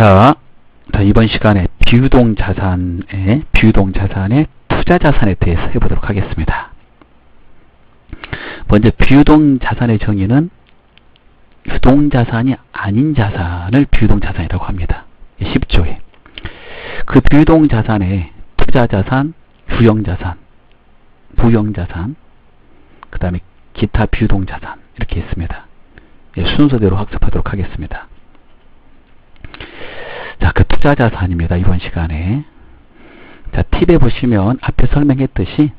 자, 이번 시간에 비유동자산의 투자자산에 대해서 해보도록 하겠습니다. 먼저 비유동자산의 정의는 유동자산이 아닌 자산을 비유동자산이라고 합니다. 쉽죠. 그 비유동자산에 투자자산, 유형자산, 무형자산, 그 다음에 기타 비유동자산 이렇게 있습니다. 순서대로 학습하도록 하겠습니다. 자, 그 투자자산입니다. 이번 시간에. 자, 팁에 보시면 앞에 설명했듯이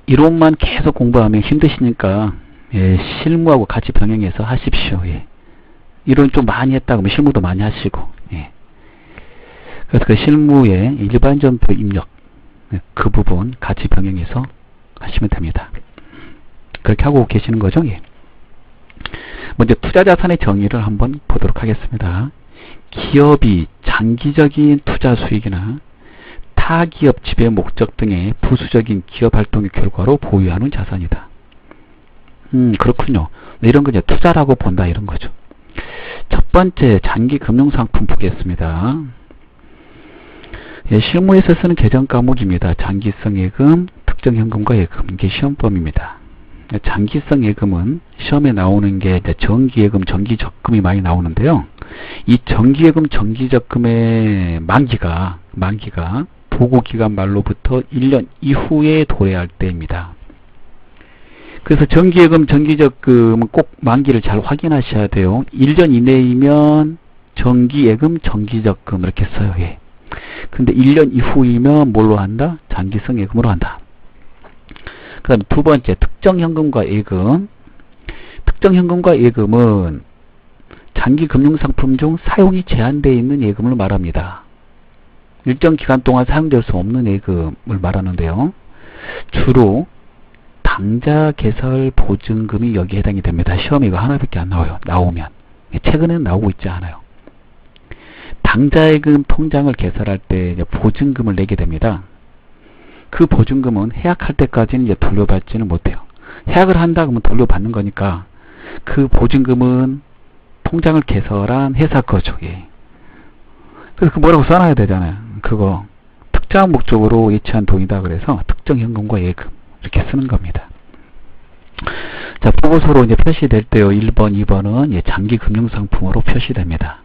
이론만 계속 공부하면 힘드시니까 실무하고 같이 병행해서 하십시오. 이론 좀 많이 했다 그러면 실무도 많이 하시고. 그래서 그 실무의 일반전표 입력 그 부분 같이 병행해서 하시면 됩니다. 그렇게 하고 계시는 거죠? 먼저 투자자산의 정의를 한번 보도록 하겠습니다. 기업이 장기적인 투자 수익이나 타 기업 지배 목적 등의 부수적인 기업 활동의 결과로 보유하는 자산이다. 그렇군요. 이런 거 이제 투자라고 본다 이런 거죠. 첫 번째 장기 금융상품 보겠습니다. 실무에서 쓰는 개정 과목입니다. 장기성 예금, 특정 현금과 예금 이게 시험범입니다. 장기성 예금은 시험에 나오는 게 정기예금, 정기적금이 많이 나오는데요. 이 정기예금, 정기적금의 만기가 보고기간 말로부터 1년 이후에 도래할 때입니다. 그래서 정기예금, 정기적금은 꼭 만기를 잘 확인하셔야 돼요. 1년 이내이면 정기예금, 정기적금 이렇게 써요. 근데 1년 이후이면 뭘로 한다? 장기성 예금으로 한다. 그 다음에 두 번째, 특정현금과 예금. 특정현금과 예금은 장기금융상품 중 사용이 제한되어 있는 예금을 말합니다. 일정 기간 동안 사용될 수 없는 예금을 말하는데요. 주로 당좌 개설 보증금이 여기에 해당이 됩니다. 시험에 이거 하나밖에 안 나와요. 나오면. 최근에는 나오고 있지 않아요. 당좌예금 통장을 개설할 때 보증금을 내게 됩니다. 그 보증금은 해약할 때까지는 이제 돌려받지는 못해요. 해약을 한다 그러면 돌려받는 거니까 그 보증금은 통장을 개설한 회사 거죠. 그래서 그 뭐라고 써놔야 되잖아요. 그거 특정 목적으로 예치한 돈이다 그래서 특정 현금과 예금 이렇게 쓰는 겁니다. 자, 보고서로 이제 표시될 때요. 1번, 2번은 장기 금융상품으로 표시됩니다.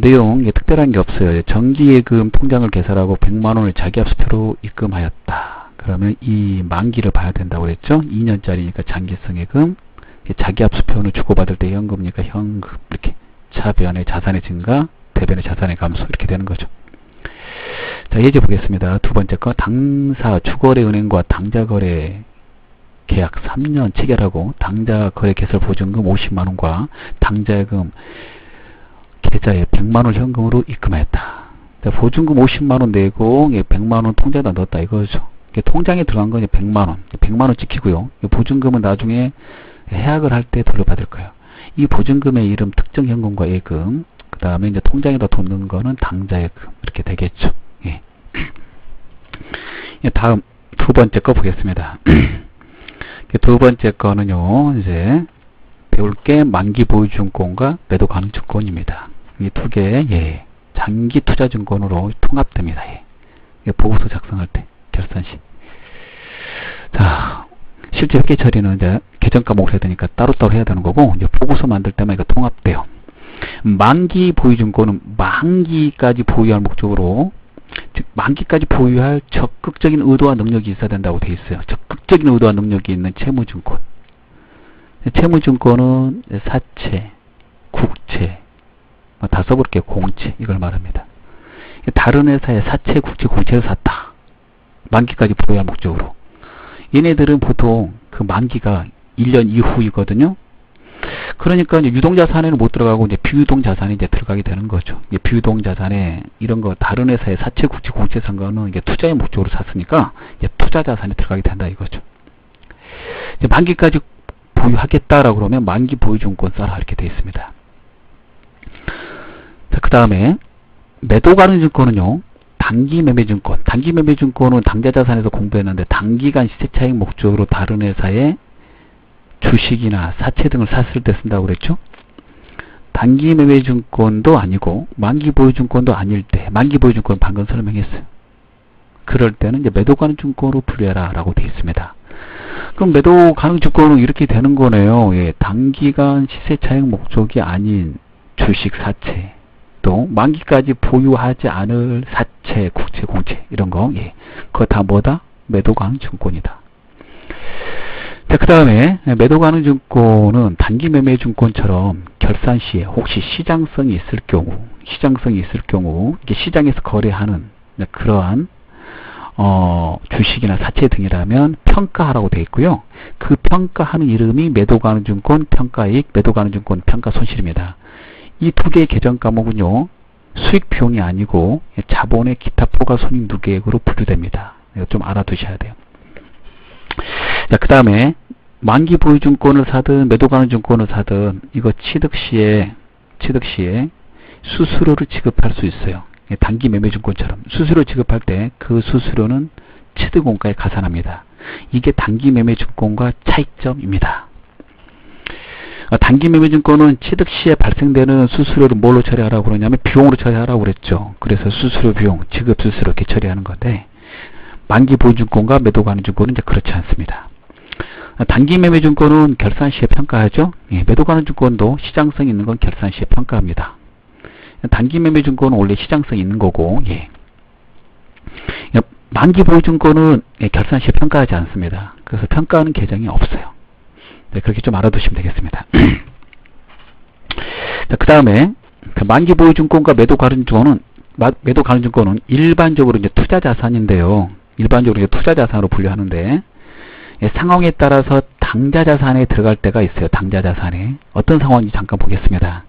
내용 특별한 게 없어요. 정기예금 통장을 개설하고 100만원을 자기합수표로 입금하였다. 그러면 이 만기를 봐야 된다고 그랬죠. 2년짜리니까 장기성 예금, 자기합수표는 주고받을 때 현금이니까 현금 이렇게 차변의 자산의 증가, 대변의 자산의 감소 이렇게 되는 거죠. 자, 예제 보겠습니다. 두 번째 거 당사 주거래은행과 당자거래 계약 3년 체결하고 당자거래 개설 보증금 50만원과 당자예금 계좌에 100만원 현금으로 입금하였다. 보증금 50만원 내고 100만원 통장에다 넣었다 이거죠. 통장에 들어간 건 100만원. 100만원 찍히고요. 보증금은 나중에 해약을 할 때 돌려받을 거예요. 이 보증금의 이름 특정 현금과 예금, 그 다음에 이제 통장에다 돈 넣은 거는 당자예금 이렇게 되겠죠. 다음 두 번째 거 보겠습니다. 두 번째 거는요, 이제 배울 게 만기 보유증권과 매도 가능 증권입니다. 이 두 개, 장기 투자 증권으로 통합됩니다. 보고서 작성할 때, 결산 시. 자, 실제 회계 처리는 이제 개정 과목을 해야 되니까 따로따로 해야 되는 거고, 이제 보고서 만들 때만 이거 통합돼요. 만기 보유증권은 만기까지 보유할 목적으로, 즉, 만기까지 보유할 적극적인 의도와 능력이 있어야 된다고 돼 있어요. 적극적인 의도와 능력이 있는 채무증권. 채무증권은 사채, 국채, 다 써볼게요. 공채 이걸 말합니다. 다른 회사의 사채, 국채, 공채를 샀다. 만기까지 보유할 목적으로. 얘네들은 보통 그 만기가 1년 이후이거든요. 그러니까 이제 유동자산에는 못 들어가고 이제 비유동자산에 이제 들어가게 되는 거죠. 비유동자산에 이런 거 다른 회사의 사채, 국채, 공채 산 거는 이게 투자의 목적으로 샀으니까 이제 투자자산에 들어가게 된다 이거죠. 이제 만기까지 보유하겠다라고 그러면 만기 보유증권 써라 이렇게 되어 있습니다. 자, 그 다음에 매도 가능 증권은요, 단기 매매 증권. 단기 매매 증권은 당좌자산에서 공부했는데 단기간 시세 차익 목적으로 다른 회사의 주식이나 사채 등을 샀을 때 쓴다고 그랬죠. 단기 매매증권도 아니고 만기 보유증권도 아닐 때, 만기 보유증권 방금 설명했어요. 그럴 때는 이제 매도 가능 증권으로 분류해라 라고 되어 있습니다. 그럼 매도 가능 증권은 이렇게 되는 거네요. 예, 단기간 시세 차익 목적이 아닌 주식 사채, 또 만기까지 보유하지 않을 사채, 국채, 공채 이런 거, 예, 그거 다 뭐다? 매도 가능 증권이다. 자, 그 다음에 매도 가능 증권은 단기 매매 증권처럼 결산 시에 혹시 시장성이 있을 경우 이게 시장에서 거래하는 그러한 주식이나 사채 등이라면 평가하라고 되어 있고요. 그 평가하는 이름이 매도 가능 증권 평가이익, 매도 가능 증권 평가 손실입니다. 이 두 개의 계정 과목은요, 수익 비용이 아니고 자본의 기타 포괄 손익 누계액으로 분류됩니다. 이거 좀 알아두셔야 돼요. 자, 그 다음에 만기 보유증권을 사든 매도 가능 증권을 사든 이거 취득 시에 수수료를 지급할 수 있어요. 단기 매매증권처럼 수수료 지급할 때 그 수수료는 취득원가에 가산합니다. 이게 단기 매매증권과 차이점입니다. 단기 매매증권은 취득 시에 발생되는 수수료를 뭘로 처리하라고 그러냐면 비용으로 처리하라고 그랬죠. 그래서 수수료 비용, 지급 수수료 이렇게 처리하는 건데, 만기 보유증권과 매도 가능 증권은 이제 그렇지 않습니다. 단기 매매증권은 결산 시에 평가하죠. 예, 매도 가능 증권도 시장성이 있는 건 결산 시에 평가합니다. 단기 매매증권은 원래 시장성이 있는 거고, 예. 만기 보유증권은 결산 시에 평가하지 않습니다. 그래서 평가하는 계정이 없어요. 네, 그렇게 좀 알아두시면 되겠습니다. 자, 그 다음에 만기 보유증권과 매도 가능 증권은 일반적으로 이제 투자 자산인데요. 일반적으로 이제 투자 자산으로 분류하는데, 예, 상황에 따라서 당좌 자산에 들어갈 때가 있어요. 당좌 자산에 어떤 상황인지 잠깐 보겠습니다.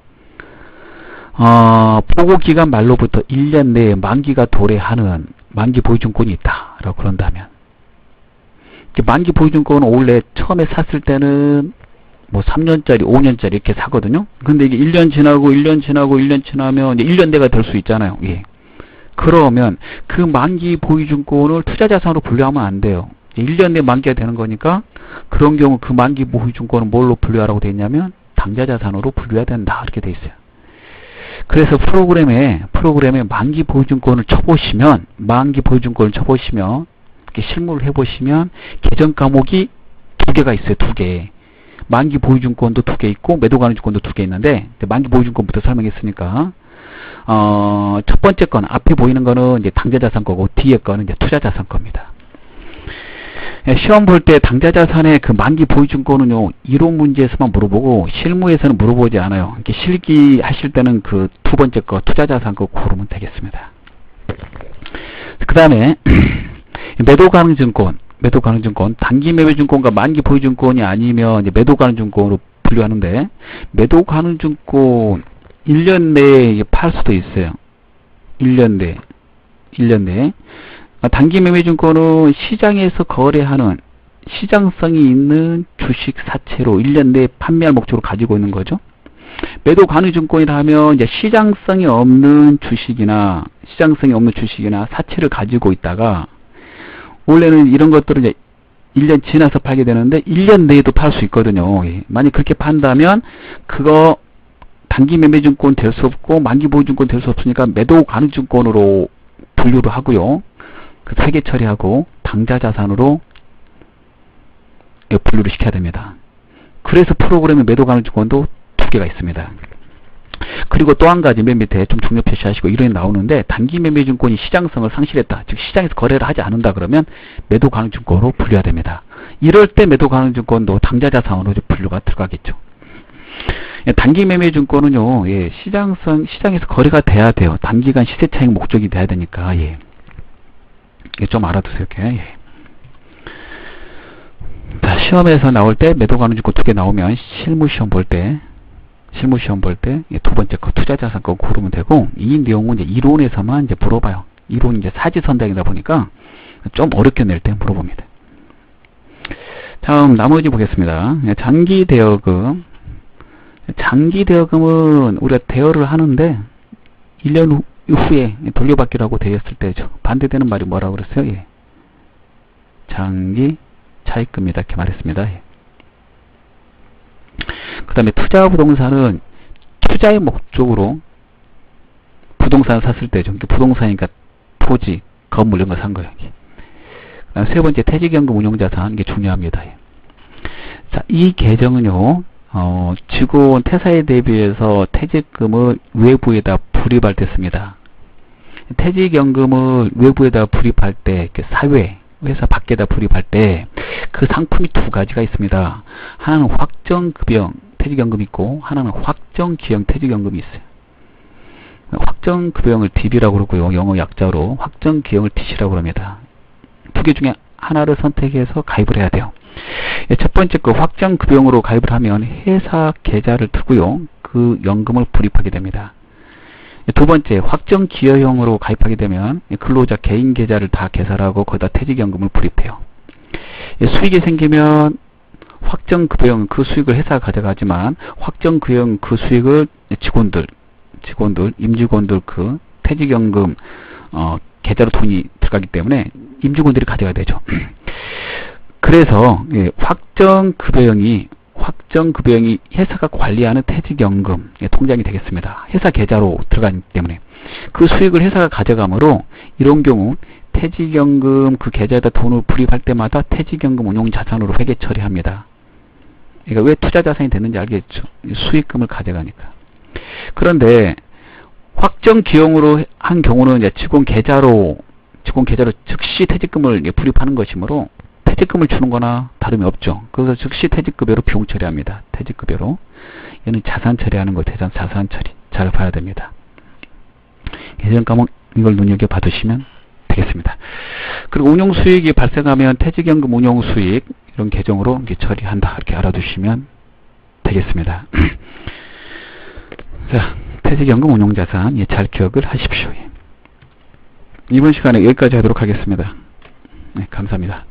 보고기간 말로부터 1년 내에 만기가 도래하는 만기 보유증권이 있다 라고 그런다면, 만기 보유증권은 원래 처음에 샀을 때는 뭐 3년짜리 5년짜리 이렇게 사거든요. 근데 이게 1년 지나고 1년 지나고 1년 지나면 이제 1년 내가 될 수 있잖아요. 예. 그러면 그 만기 보유증권을 투자자산으로 분류하면 안 돼요. 1년 내 만기가 되는 거니까 그런 경우 그 만기 보유증권은 뭘로 분류하라고 되어 있냐면 당좌자산으로 분류해야 된다 이렇게 되어 있어요. 그래서 프로그램에 만기 보유증권을 쳐보시면 이렇게 실무를 해보시면 계정 과목이 두 개가 있어요. 두 개. 만기 보유증권도 두 개 있고 매도 가능 증권도 두 개 있는데, 만기 보유증권부터 설명했으니까 첫 번째 건 앞에 보이는 거는 이제 당좌자산 거고 뒤에 거는 이제 투자자산 겁니다. 시험 볼 때 당좌자산의 그 만기 보유증권은요, 이론 문제에서만 물어보고 실무에서는 물어보지 않아요. 이렇게 실기 하실 때는 그 두 번째 거 투자자산 거 고르면 되겠습니다. 그 다음에 매도 가능 증권 단기 매매증권과 만기 보유증권이 아니면 이제 매도 가능 증권으로 분류하는데, 매도 가능 증권 1년 내에 팔 수도 있어요. 1년 내에. 단기 매매증권은 시장에서 거래하는 시장성이 있는 주식 사채로 1년 내에 판매할 목적으로 가지고 있는 거죠. 매도 가능 증권이라 하면 이제 시장성이 없는 주식이나 사채를 가지고 있다가, 원래는 이런 것들은 이제 1년 지나서 팔게 되는데 1년 내에도 팔 수 있거든요. 예. 만약 그렇게 판다면 그거 단기 매매증권 될 수 없고 만기 보유증권 될 수 없으니까 매도 가능 증권으로 분류를 하고요. 그 세 개 처리하고 당좌자산으로 분류를 시켜야 됩니다. 그래서 프로그램에 매도 가능 증권도 두 개가 있습니다. 그리고 또 한 가지 맨 밑에 좀 중요 표시하시고 이론이 나오는데, 단기 매매증권이 시장성을 상실했다, 즉 시장에서 거래를 하지 않는다 그러면 매도 가능 증권으로 분류해야 됩니다. 이럴 때 매도 가능 증권도 당좌자산으로 분류가 들어가겠죠. 단기 매매증권은요, 예, 시장에서 거래가 돼야 돼요. 단기간 시세 차익 목적이 돼야 되니까, 예. 좀 알아두세요. 예. 자, 시험에서 나올 때 매도 가능 증권 두 개 나오면 실무 시험 볼 때 두 번째 거 투자자산 거 고르면 되고, 이 내용은 이제 이론에서만 이제 물어봐요. 이론 이제 사지선다이다 보니까 좀 어렵게 낼 때 물어봅니다. 다음 나머지 보겠습니다. 장기 대여금은 우리가 대여를 하는데 1년 후에 돌려받기라고 되어 있을 때죠. 반대되는 말이 뭐라고 그랬어요? 예. 장기 차익금이다 이렇게 말했습니다. 예. 그 다음에 투자부동산은 투자의 목적으로 부동산을 샀을 때죠. 부동산이니까 토지, 건물 이런 거 산 거예요. 그다음 세 번째 퇴직연금 운용자산, 이게 중요합니다. 자, 이 계정은요, 직원 퇴사에 대비해서 퇴직금을 외부에다 불입할 때 씁니다. 퇴직연금을 외부에다 불입할 때, 사회, 회사 밖에다 불입할 때 그 상품이 두 가지가 있습니다. 하나는 확정급여형 퇴직연금이 있고, 하나는 확정기형 퇴직연금이 있어요. 확정급여형을 DB라고 그러고요. 영어 약자로 확정기형을 TC라고 합니다. 두 개 중에 하나를 선택해서 가입을 해야 돼요. 첫 번째 그 확정급여형으로 가입을 하면 회사 계좌를 두고요. 그 연금을 불입하게 됩니다. 두 번째 확정기여형으로 가입하게 되면 근로자 개인 계좌를 다 개설하고 거기다 퇴직연금을 불입해요. 수익이 생기면 확정급여형 그 수익을 회사가 가져가지만 확정급여형 그 수익을 직원들, 임직원들 그 퇴직연금 계좌로 돈이 들어가기 때문에 임직원들이 가져가야 되죠. 그래서 확정급여형이 회사가 관리하는 퇴직연금 통장이 되겠습니다. 회사 계좌로 들어가기 때문에 그 수익을 회사가 가져가므로 이런 경우 퇴직연금 그 계좌에다 돈을 불입할 때마다 퇴직연금 운용자산으로 회계 처리합니다. 그러니까 왜 투자자산이 됐는지 알겠죠? 수익금을 가져가니까. 그런데 확정기형으로 한 경우는 이제 직원 계좌로 즉시 퇴직금을 불입하는 것이므로 퇴직금을 주는 거나 다름이 없죠. 그래서 즉시 퇴직급여로 비용 처리합니다. 퇴직급여로. 얘는 자산 처리하는 거, 자산 처리. 잘 봐야 됩니다. 예전 과목 이걸 눈여겨봐두시면 되겠습니다. 그리고 운용수익이 발생하면 퇴직연금 운용수익, 이런 계정으로 이렇게 처리한다. 이렇게 알아두시면 되겠습니다. 자, 퇴직연금 운용자산, 잘 기억을 하십시오. 이번 시간에 여기까지 하도록 하겠습니다. 네, 감사합니다.